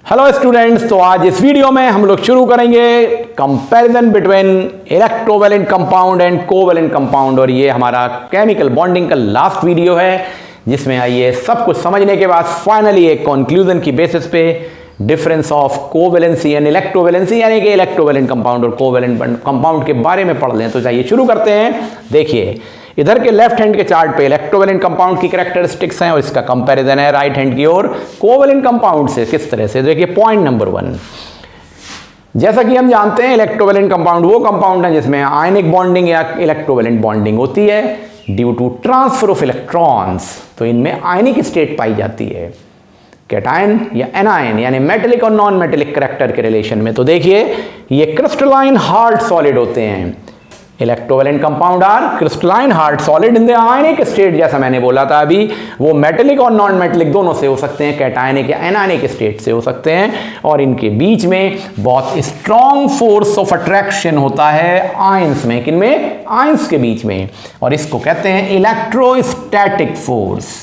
Hello students, तो आज इस वीडियो में हम लोग शुरू करेंगे comparison between electrovalent compound and covalent compound. और ये हमारा केमिकल बॉन्डिंग का लास्ट वीडियो है, जिसमें आइए सब कुछ समझने के बाद फाइनली एक कंक्लूजन की बेसिस पे difference of covalency and electrovalency यानी कि इलेक्ट्रोवैलेंट कंपाउंड और कोवैलेंट कंपाउंड के बारे में पढ़ लें। तो चाहिए शुरू करते हैं। देखिए, इधर के लेफ्ट हैंड के चार्ट पे इलेक्ट्रोवैलेंट कंपाउंड की कैरेक्टरिस्टिक्स हैं और इसका कंपैरिजन है राइट हैंड की ओर कोवैलेंट कंपाउंड से। किस तरह से? देखिए, पॉइंट नंबर 1, जैसा कि हम जानते हैं इलेक्ट्रोवैलेंट कंपाउंड वो कंपाउंड है जिसमें आयनिक बॉन्डिंग या इलेक्ट्रोवैलेंट बॉन्डिंग होती है due to transfer of electrons. तो इनमें आयनिक स्टेट पाई जाती है, कैटायन या एनायन यानी मेटेलिक और नॉन मेटेलिक कैरेक्टर के रिलेशन में। तो देखिए, ये क्रिस्टलाइन हार्ड सॉलिड होते हैं। Electrovalent compound are crystalline hard solid in the ionic state. जैसा मैंने बोला था अभी, वो मेटेलिक और नॉन मेटेलिक दोनों से हो सकते हैं, कैटायनिक या एनायनिक स्टेट से हो सकते हैं। और इनके बीच में बहुत स्ट्रॉन्ग फोर्स ऑफ अट्रैक्शन होता है आयंस में। किनमें? आयंस के बीच में। और इसको कहते हैं इलेक्ट्रोस्टैटिक फोर्स।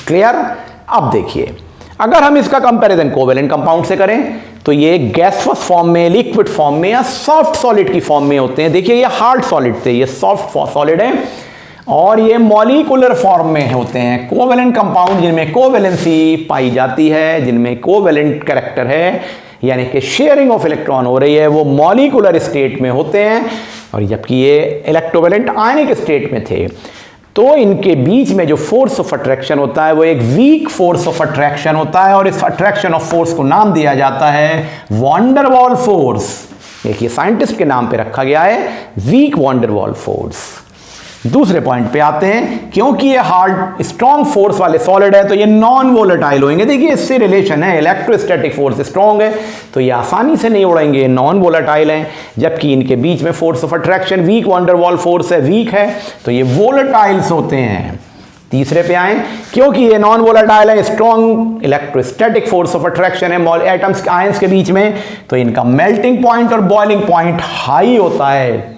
क्लियर? अब देखिए, अगर हम इसका कंपैरिजन कोवैलेंट कंपाउंड से करें तो ये गैसवस फॉर्म में, लिक्विड फॉर्म में या सॉफ्ट सॉलिड की फॉर्म में होते हैं। देखिए, ये हार्ड सॉलिड थे, ये सॉफ्ट सॉलिड है और ये मॉलिक्यूलर फॉर्म में होते हैं। कोवैलेंट कंपाउंड जिनमें कोवैलेंसी पाई जाती है, जिनमें कोवैलेंट कैरेक्टर है यानी कि शेयरिंग ऑफ इलेक्ट्रॉन हो रही है, वो मॉलिक्यूलर स्टेट में होते हैं। और जबकि ये इलेक्ट्रोवैलेंट आयनिक स्टेट में थे, तो इनके बीच में जो फोर्स ऑफ अट्रैक्शन होता है वो एक वीक फोर्स ऑफ अट्रैक्शन होता है। और इस अट्रैक्शन ऑफ फोर्स को नाम दिया जाता है वॉन डेर वाल फोर्स। देखिए, साइंटिस्ट के नाम पे रखा गया है weak van der Waals force. दूसरे पॉइंट पे आते हैं, क्योंकि ये हार्ड स्ट्रॉन्ग फोर्स वाले सॉलिड है तो ये नॉन वोलेटाइल होंगे। देखिए, इससे रिलेशन है, इलेक्ट्रोस्टैटिक फोर्स स्ट्रॉन्ग है तो ये आसानी से नहीं उड़ेंगे, नॉन वोलेटाइल हैं। जबकि इनके बीच में force of attraction weak van der Waals force है, वीक है, तो ये वोलेटाइल्स होते हैं। तीसरे पे आए, क्योंकि ये नॉन वोलेटाइल है, strong electrostatic force of attraction है एटम्स आयंस के बीच में, तो इनका मेल्टिंग पॉइंट और बॉइलिंग पॉइंट हाई होता है।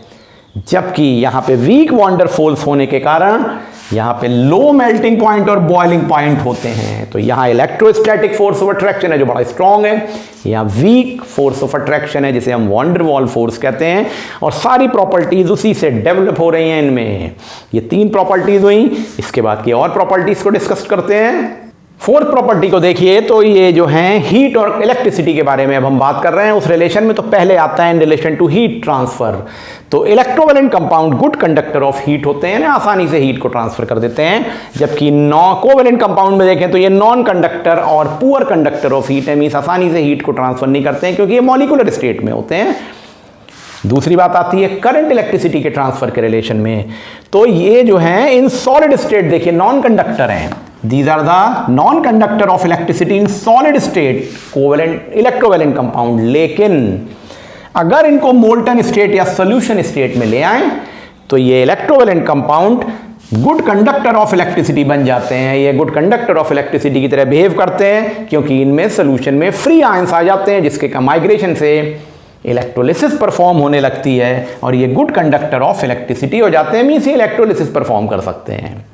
जबकि यहां पे वीक वॉन डेर फोर्स होने के कारण यहां पे लो मेल्टिंग पॉइंट और बॉइलिंग पॉइंट होते हैं। तो यहां इलेक्ट्रोस्टैटिक फोर्स ऑफ अट्रैक्शन है जो बड़ा स्ट्रॉन्ग है, यहां वीक फोर्स ऑफ अट्रैक्शन है जिसे हम वॉन डेर वाल फोर्स कहते हैं। और सारी प्रॉपर्टीज उसी से डेवलप हो रही हैं इनमें। ये 3 प्रॉपर्टीज हुई, इसके बाद की और प्रॉपर्टीज को डिस्कस करते हैं। फोर्थ प्रॉपर्टी को देखिए, तो ये जो है हीट और इलेक्ट्रिसिटी के बारे में अब हम बात कर रहे हैं उस रिलेशन में। तो पहले आता है in relation to heat transfer. तो electrovalent compound good conductor of heat होते हैं ना, आसानी से हीट को ट्रांसफर कर देते हैं। जबकि कोवैलेंट कंपाउंड में देखें तो ये नॉन कंडक्टर और पुअर कंडक्टर ऑफ हीट है, मींस आसानी से हीट को ट्रांसफर नहीं करते हैं क्योंकि ये मॉलिक्यूलर स्टेट में होते हैं। दूसरी बात आती है करंट इलेक्ट्रिसिटी के ट्रांसफर के रिलेशन में। तो ये जो है इन सॉलिड स्टेट, देखिए नॉन कंडक्टर हैं, these are the non-conductor of electricity in solid state covalent electrovalent compound। लेकिन अगर इनको मोल्टन स्टेट या सोल्यूशन स्टेट में ले आए तो ये electrovalent compound good conductor of electricity बन जाते हैं। ये गुड कंडक्टर ऑफ इलेक्ट्रिसिटी की तरह बिहेव करते हैं क्योंकि इनमें सोल्यूशन में फ्री आयंस आ जाते हैं जिसके माइग्रेशन से इलेक्ट्रोलिसिस परफॉर्म होने लगती है और ये गुड कंडक्टर ऑफ इलेक्ट्रिसिटी हो जाते हैं, मींस ये इलेक्ट्रोलिसिस परफॉर्म कर सकते हैं।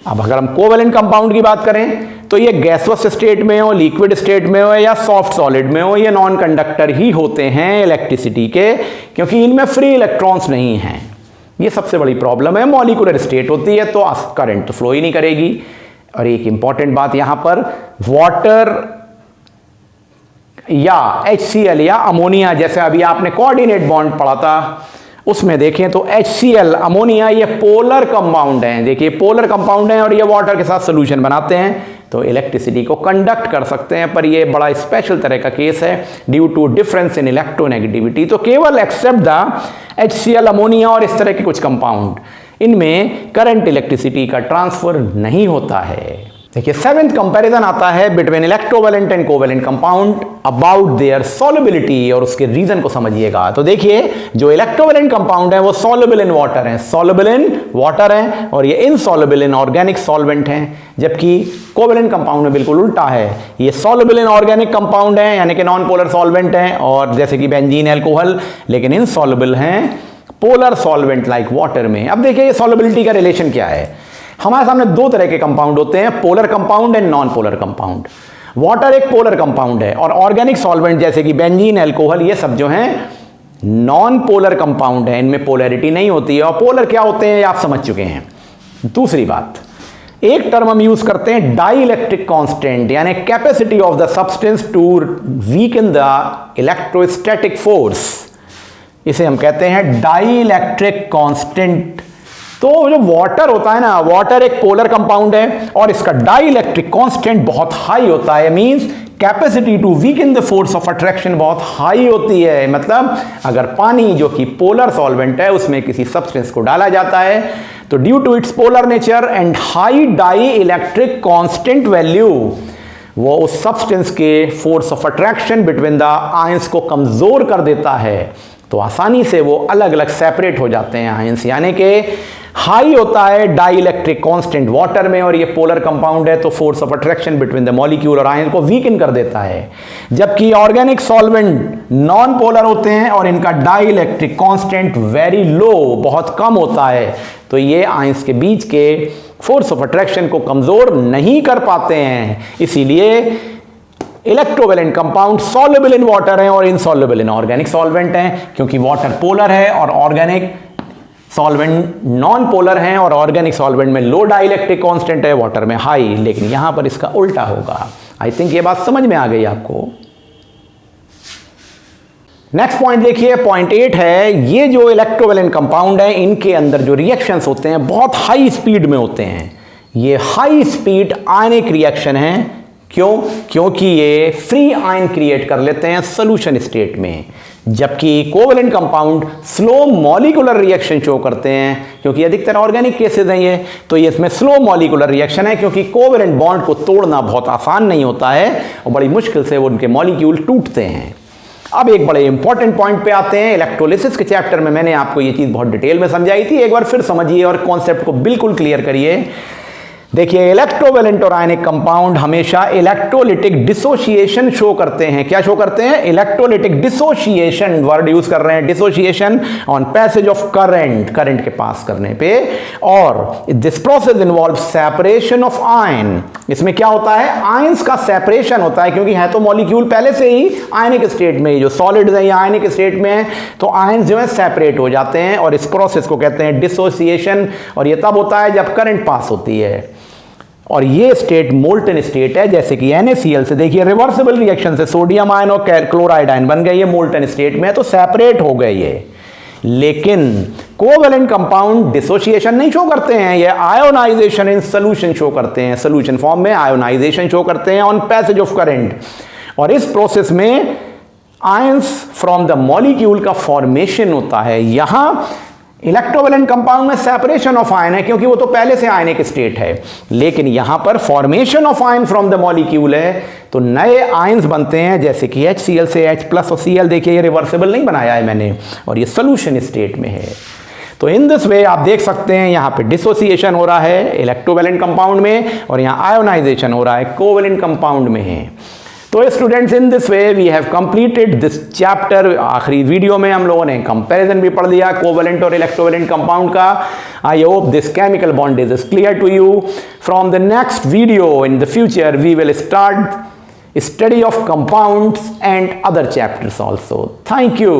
अब अगर हम कोवैलेंट कंपाउंड की बात करें तो ये गैसवस स्टेट में हो, लिक्विड स्टेट में हो या सॉफ्ट सॉलिड में हो, ये नॉन कंडक्टर ही होते हैं इलेक्ट्रिसिटी के, क्योंकि इनमें फ्री इलेक्ट्रॉन्स नहीं हैं। ये सबसे बड़ी प्रॉब्लम है। मॉलिक्यूलर स्टेट होती है तो करंट तो फ्लो ही नहीं करेगी। और एक इंपॉर्टेंट बात यहां पर, वाटर या HCl या अमोनिया, जैसे अभी आपने कोऑर्डिनेट बॉन्ड पढ़ा था उसमें देखें तो HCl अमोनिया ये पोलर कंपाउंड हैं। देखिए, पोलर कंपाउंड हैं और ये वाटर के साथ सोल्यूशन बनाते हैं तो इलेक्ट्रिसिटी को कंडक्ट कर सकते हैं। पर ये बड़ा स्पेशल तरह का केस है due to difference in electronegativity. तो केवल एक्सेप्ट द HCl अमोनिया और इस तरह के कुछ कंपाउंड, इनमें करंट इलेक्ट्रिसिटी का ट्रांसफर नहीं होता है। देखिए, 7th कंपैरिजन आता है between electrovalent and covalent compound about their solubility, और उसके रीजन को समझिएगा। तो देखिए, जो इलेक्ट्रोवैलेंट कंपाउंड है वो सॉल्युबल इन वाटर है, सॉल्युबल इन वाटर है, और ये इनसॉल्युबल इन ऑर्गेनिक सॉल्वेंट हैं। जबकि कोवैलेंट कंपाउंड में बिल्कुल उल्टा है, ये सॉल्युबल इन ऑर्गेनिक कंपाउंड है यानी कि नॉन पोलर सॉल्वेंट हैं, और जैसे कि बेंजीन, अल्कोहल, लेकिन इनसॉल्युबल हैं पोलर सॉल्वेंट लाइक वाटर में। अब देखिए, ये सॉल्युबिलिटी का रिलेशन क्या है। हमारे सामने 2 तरह के कंपाउंड होते हैं, polar compound and non polar compound. Water एक पोलर कंपाउंड है और ऑर्गेनिक सॉल्वेंट जैसे कि बेंजीन, अल्कोहल, ये सब जो हैं नॉन पोलर कंपाउंड है, इनमें पोलैरिटी नहीं होती है। और पोलर क्या होते हैं आप समझ चुके हैं। दूसरी बात, एक टर्म हम यूज करते हैं डाई इलेक्ट्रिक कांस्टेंट, यानी capacity of the substance to weaken the electrostatic force, इसे हम कहते हैं डाई इलेक्ट्रिक कांस्टेंट। तो जो वाटर होता है ना, वाटर एक पोलर कंपाउंड है और इसका डाई इलेक्ट्रिक कांस्टेंट बहुत हाई होता है, means capacity to weaken the force of attraction बहुत हाई होती है। मतलब अगर पानी जो कि पोलर सॉल्वेंट है उसमें किसी सब्सटेंस को डाला जाता है तो due to its polar nature and high dielectric constant value, वो उस सब्सटेंस के force of attraction between the ions को कमजोर कर देता है, तो आसानी से वो अलग अलग सेपरेट हो जाते हैं आयंस। यानी कि हाई होता है डाई इलेक्ट्रिक कांस्टेंट वाटर में और ये पोलर कंपाउंड है तो force of attraction between the molecule और आयन को वीकन कर देता है। जबकि ऑर्गेनिक सॉल्वेंट नॉन पोलर होते हैं और इनका dielectric constant very low, बहुत कम होता है, तो ये आयंस के बीच के फोर्स ऑफ अट्रैक्शन को कमजोर नहीं कर पाते हैं। इसीलिए electrovalent compound soluble in water हैं और इनसॉल्युबल इन ऑर्गेनिक सॉल्वेंट हैं, क्योंकि वाटर पोलर है और ऑर्गेनिक सॉल्वेंट नॉन पोलर हैं और ऑर्गेनिक सॉल्वेंट में लो डाई इलेक्ट्रिक कांस्टेंट है, वाटर में हाई, लेकिन यहां पर इसका उल्टा होगा। आई थिंक ये बात समझ में आ गई आपको। नेक्स्ट पॉइंट देखिए, पॉइंट 8 है, ये जो इलेक्ट्रोवैलेंट कंपाउंड है इनके अंदर जो रिएक्शंस होते हैं बहुत हाई स्पीड में होते हैं। ये हाई स्पीड आयनिक रिएक्शन है। क्यों? क्योंकि ये फ्री आयन क्रिएट कर लेते हैं सॉल्यूशन स्टेट में, जबकि covalent compound slow molecular reaction show करते हैं, क्योंकि अधिकतर ऑर्गेनिक केसेस हैं ये, तो ये इसमें स्लो मॉलिक्यूलर रिएक्शन है, क्योंकि कोवेलेंट बॉन्ड को तोड़ना बहुत आसान नहीं होता है और बड़ी मुश्किल से वो उनके मॉलिक्यूल टूटते हैं। अब एक बड़े इंपॉर्टेंट पॉइंट पे आते हैं। इलेक्ट्रोलिसिस के चैप्टर में मैंने आपको ये चीज बहुत डिटेल में समझाई थी, एक बार फिर समझिए और कॉन्सेप्ट को बिल्कुल क्लियर करिए। देखिए, इलेक्ट्रोवैलेंट और आयनिक कंपाउंड हमेशा इलेक्ट्रोलिटिक डिसोसिएशन शो करते हैं। क्या शो करते हैं? इलेक्ट्रोलिटिक डिसोसिएशन, वर्ड यूज कर रहे हैं, dissociation on passage of current, current के पास करने पे। और this process involve separation of ion. इसमें क्या होता है? आयंस का सेपरेशन होता है, क्योंकि है तो मॉलिक्यूल पहले से ही आयनिक स्टेट में, जो सॉलिड है या आयनिक स्टेट में है, तो आयंस जो है सेपरेट हो जाते हैं और इस प्रोसेस को कहते हैं डिसोसिएशन। और ये तब होता है जब करंट पास होती है और ये स्टेट मोल्टन स्टेट है, जैसे कि NaCl से देखिए रिवर्सिबल रिएक्शन से सोडियम आयन और क्लोराइड आयन बन गए, ये मोल्टन स्टेट में है तो सेपरेट हो गए ये। लेकिन कोवेलेंट कंपाउंड डिसोसिएशन नहीं शो करते हैं, ये आयोनाइजेशन इन सॉल्यूशन शो करते हैं, सॉल्यूशन फॉर्म में आयोनाइजेशन शो करते हैं ऑन पैसेज ऑफ करंट। और इस प्रोसेस में आयंस फ्रॉम द मॉलिक्यूल का फॉर्मेशन होता है। यहां इलेक्ट्रोवैलेंट कंपाउंड में सेपरेशन ऑफ आयन है, क्योंकि वो तो पहले से आयनिक स्टेट है, लेकिन यहां पर formation of ion from the molecule है, तो नए आयंस बनते हैं, जैसे कि HCl से H+ और Cl। देखिए ये रिवर्सिबल नहीं बनाया है मैंने और ये सॉल्यूशन स्टेट में है। तो इन दिस वे आप देख सकते हैं यहां पे डिसोसिएशन हो रहा है इलेक्ट्रोवैलेंट कंपाउंड में और यहां आयोनाइजेशन हो रहा है कोवेलेंट कंपाउंड में है। तो students, in this way we have completed this chapter. आखिरी वीडियो में हम लोगों ने कंपैरिजन भी पढ़ लिया कोवेलेंट और इलेक्ट्रोवैलेंट कंपाउंड का। I hope this chemical bondage is clear to you. From the next video in the future we will start study of compounds and other chapters also. Thank you.